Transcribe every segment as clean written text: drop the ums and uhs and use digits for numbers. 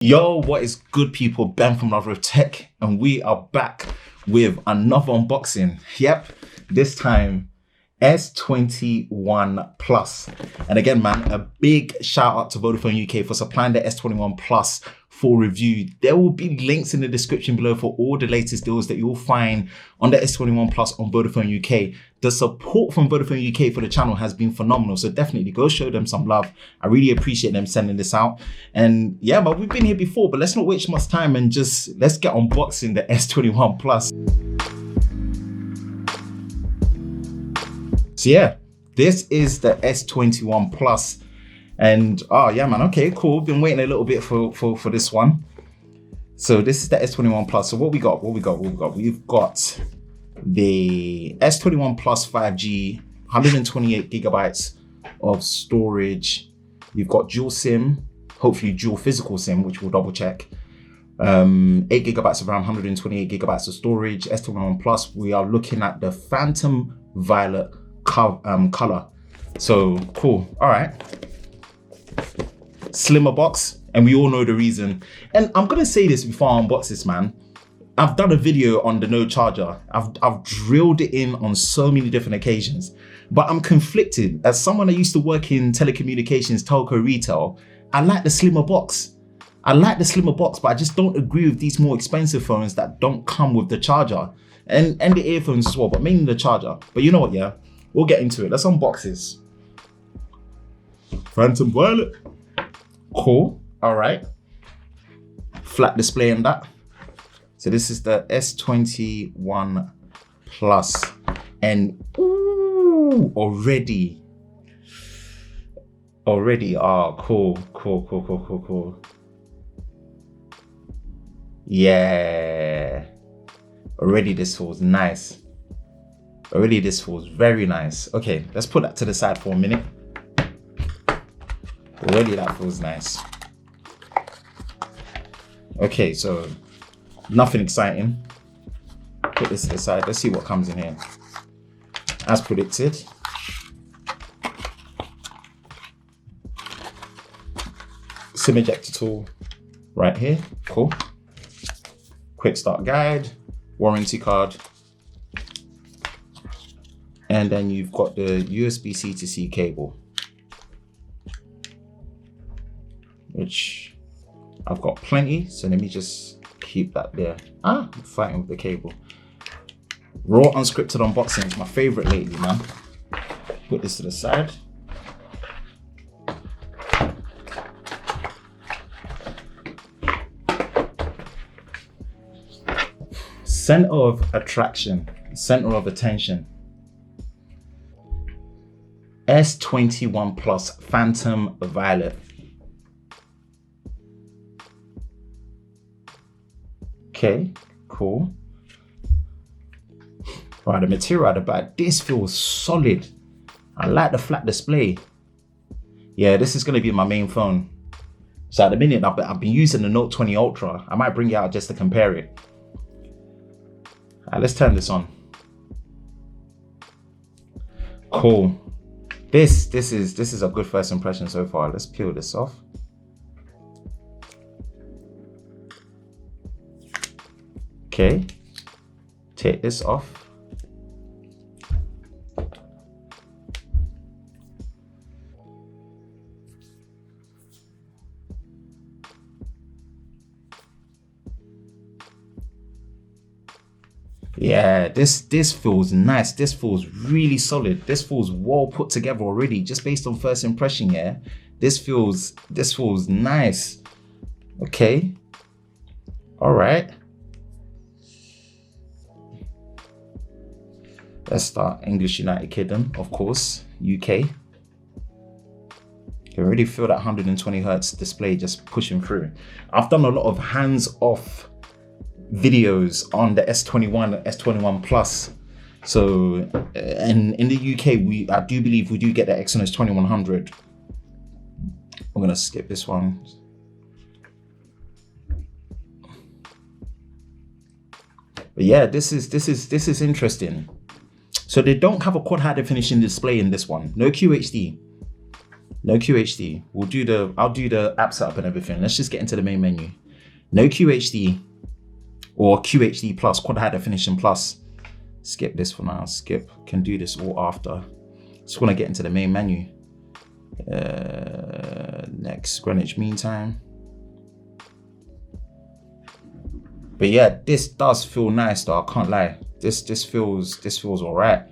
Yo, what is good, people? Ben from Love of Tech, and we are back with another unboxing. Yep, this time S21 Plus. And again, man, a big shout out to Vodafone UK for supplying the S21 Plus for review. There will be links in the description below for all the latest deals that you'll find on the S21 Plus on Vodafone UK. The support from Vodafone UK for the channel has been phenomenal, so definitely go show them some love. I really appreciate them sending this out. And yeah, but we've been here before, but let's not waste much time and just let's get unboxing the S21 Plus. So yeah, this is the S21 Plus. And oh yeah, man, okay, cool. Been waiting a little bit for this one. So this is the S21 Plus. So what we got? We've got the S21 Plus 5G, 128 gigabytes of storage. You've got dual SIM, hopefully dual physical SIM, which we'll double check. 8 gigabytes of RAM, 128 gigabytes of storage. S21 Plus, we are looking at the Phantom Violet color. So cool. All right. Slimmer box, and we all know the reason. And I'm gonna say this before I unbox this, man. I've done a video on the no charger. I've drilled it in on so many different occasions, but I'm conflicted. As someone that used to work in telecommunications, telco retail, I like the slimmer box. But I just don't agree with these more expensive phones that don't come with the charger and the earphones as well, but mainly the charger. But you know what, yeah, we'll get into it. Let's unbox this. Phantom Violet. Cool. All right. Flat display in that. So this is the S21 Plus, and ooh, already. Oh, cool. Yeah. Already this feels nice. Already this feels very nice. Okay, let's put that to the side for a minute. Already that feels nice. Okay, so nothing exciting. Put this to the side. Let's see what comes in here. As predicted. SIM ejector tool right here. Cool. Quick start guide, warranty card. And then you've got the USB-C to C cable, which I've got plenty. So let me just keep that there. I'm fighting with the cable. Raw unscripted unboxing is my favorite lately, man. Put this to the side. Center of attraction, center of attention. S21 Plus Phantom Violet. Okay, cool. Right, the material at the back, this feels solid. I like the flat display. Yeah, this is gonna be my main phone. So at the minute, I've been using the Note 20 Ultra. I might bring it out just to compare it. All right, let's turn this on. Cool. This is a good first impression so far. Let's peel this off. Okay, take this off. Yeah, this feels nice. This feels really solid. This feels well put together already, just based on first impression. Yeah, this feels nice. Okay, all right. Let's start English United Kingdom, of course, UK. You already feel that 120 Hertz display just pushing through. I've done a lot of hands-off videos on the S21 Plus. So, and in the UK, I do believe we do get the Exynos 2100. I'm gonna skip this one. But yeah, this is interesting. So they don't have a quad high definition display in this one. No QHD. No QHD. I'll do the app setup and everything. Let's just get into the main menu. No QHD or QHD plus, quad high definition plus. Skip this for now. Skip. Can do this all after. Just want to get into the main menu. Next, Greenwich Mean Time. But yeah, this does feel nice though. I can't lie. This feels all right.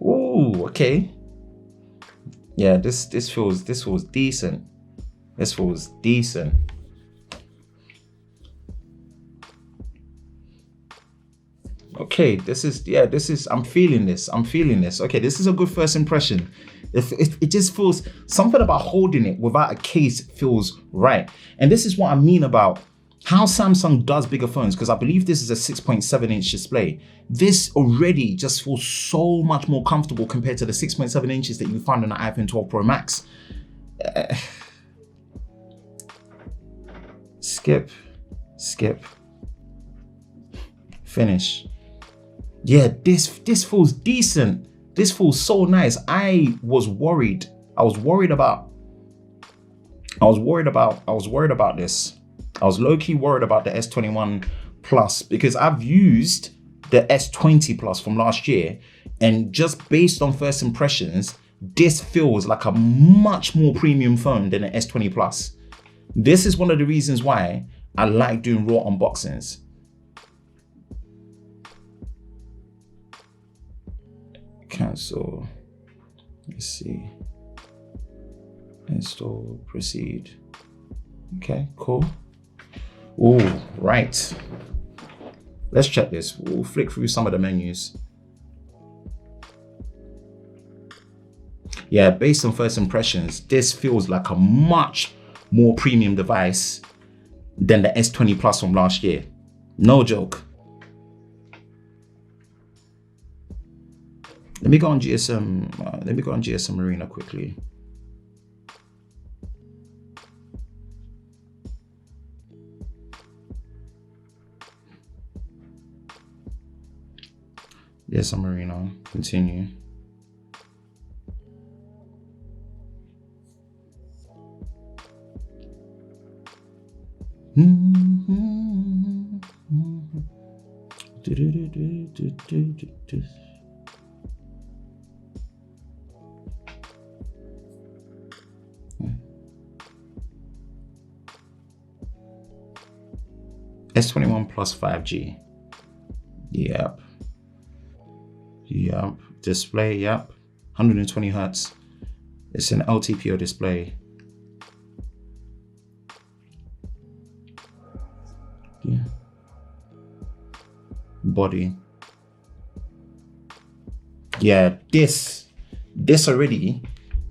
Ooh, okay. Yeah, this feels decent. This feels decent. Okay, I'm feeling this. Okay, this is a good first impression. It just feels, something about holding it without a case feels right. And this is what I mean about how Samsung does bigger phones, because I believe this is a 6.7 inch display. This already just feels so much more comfortable compared to the 6.7 inches that you find on the iPhone 12 Pro Max. Skip. Finish. Yeah, this feels decent. This feels so nice. I was worried about this. I was low-key worried about the S21 Plus because I've used the S20 Plus from last year, and just based on first impressions, this feels like a much more premium phone than the S20 Plus. This is one of the reasons why I like doing raw unboxings. Cancel. Let's see. Install, proceed. Okay, cool. Oh, right. Let's check this. We'll flick through some of the menus. Yeah, based on first impressions, this feels like a much more premium device than the S20 Plus from last year. No joke. Let me go on GSM Arena quickly. GSM Arena, continue. S21 Plus 5G. Yep. Display, yep. 120 Hertz. It's an LTPO display. Yeah. Body. Yeah, this already,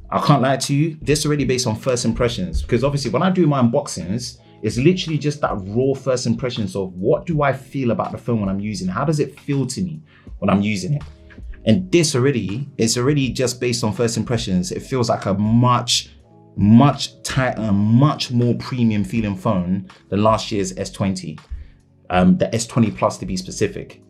I can't lie to you, this already based on first impressions, because obviously when I do my unboxings, it's literally just that raw first impressions of what do I feel about the phone when I'm using it? How does it feel to me when I'm using it? And it's already just based on first impressions. It feels like a much tighter, much more premium feeling phone than last year's S20. The S20 Plus to be specific.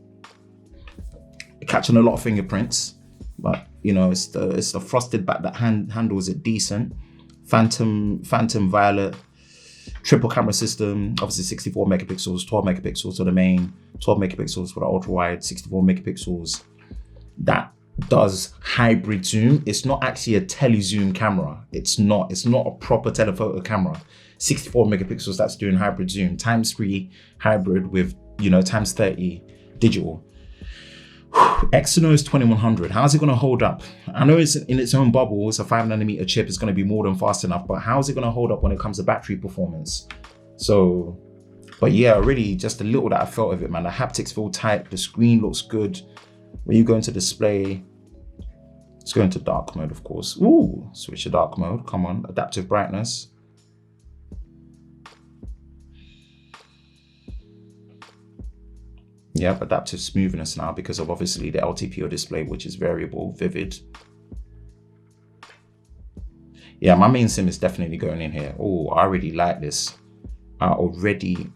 Catching a lot of fingerprints, but you know, it's the frosted back that handles it decent. Phantom violet. Triple camera system, obviously 64 megapixels, 12 megapixels for the main, 12 megapixels for the ultra wide, 64 megapixels. That does hybrid zoom. It's not actually a tele zoom camera. It's not a proper telephoto camera. 64 megapixels, that's doing hybrid zoom, ×3 hybrid with, you know, ×30 digital. Exynos 2100, how's it going to hold up? I know it's in its own bubble, it's a 5nm chip, it's going to be more than fast enough, but how's it going to hold up when it comes to battery performance? So, but yeah, really just a little that I felt of it, man. The haptics feel tight, the screen looks good. When you go into display, let's go into dark mode, of course. Ooh, switch to dark mode, come on, adaptive brightness. Yep, adaptive smoothness now because of obviously the LTPO display, which is variable, vivid. Yeah, my main sim is definitely going in here. Oh, I already like this. I already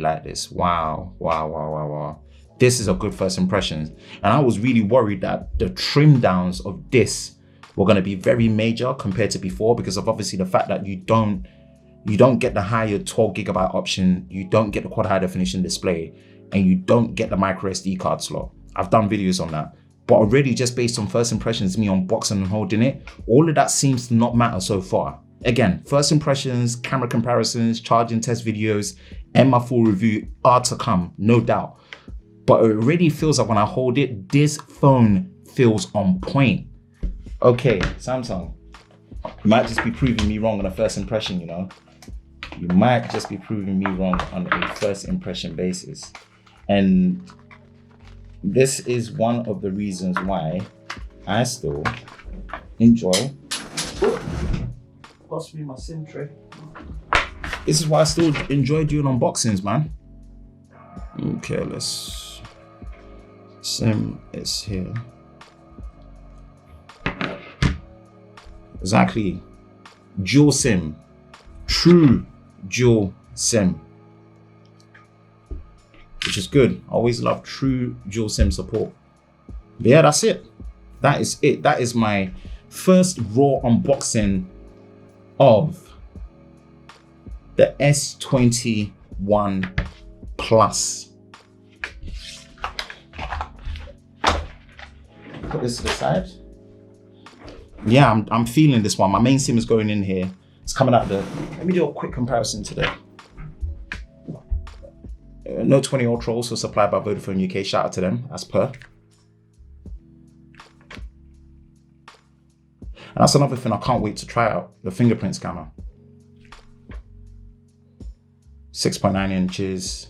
like this. Wow. This is a good first impression. And I was really worried that the trim downs of this were going to be very major compared to before, because of obviously the fact that you don't get the higher 12 gigabyte option, you don't get the quad high definition display, and you don't get the micro SD card slot. I've done videos on that, but already just based on first impressions, me unboxing and holding it, all of that seems to not matter so far. Again, first impressions, camera comparisons, charging test videos, and my full review are to come, no doubt. But it already feels like when I hold it, this phone feels on point. Okay, Samsung, you might just be proving me wrong on a first impression, you know? You might just be proving me wrong on a first impression basis. And this is one of the reasons why I still enjoy, pass me my SIM tray. This is why I still enjoy doing unboxings, man. Okay, let's, SIM is here. Exactly, dual SIM, true dual SIM, which is good. I always love true dual SIM support. But yeah, that's it. That is it. That is my first raw unboxing of the S21 Plus. Put this to the side. Yeah, I'm feeling this one. My main SIM is going in here. It's coming out let me do a quick comparison today. Note 20 Ultra also supplied by Vodafone UK. Shout out to them, as per. And that's another thing I can't wait to try out, the fingerprint scanner. 6.9 inches.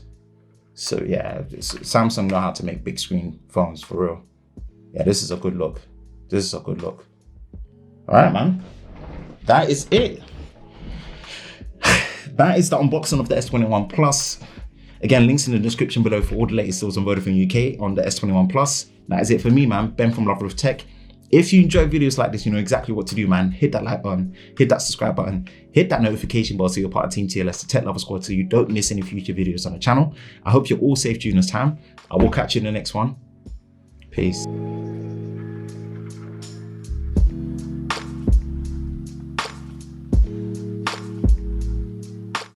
So yeah, Samsung know how to make big screen phones for real. Yeah, this is a good look. This is a good look. All right, man. That is it. That is the unboxing of the S21 Plus. Again, links in the description below for all the latest deals on Vodafone UK on the S21 Plus. That is it for me, man. Ben from Lover of Tech. If you enjoy videos like this, you know exactly what to do, man. Hit that like button, hit that subscribe button, hit that notification bell so you're part of Team TLS, the Tech Lover Squad, so you don't miss any future videos on the channel. I hope you're all safe during this time. I will catch you in the next one. Peace.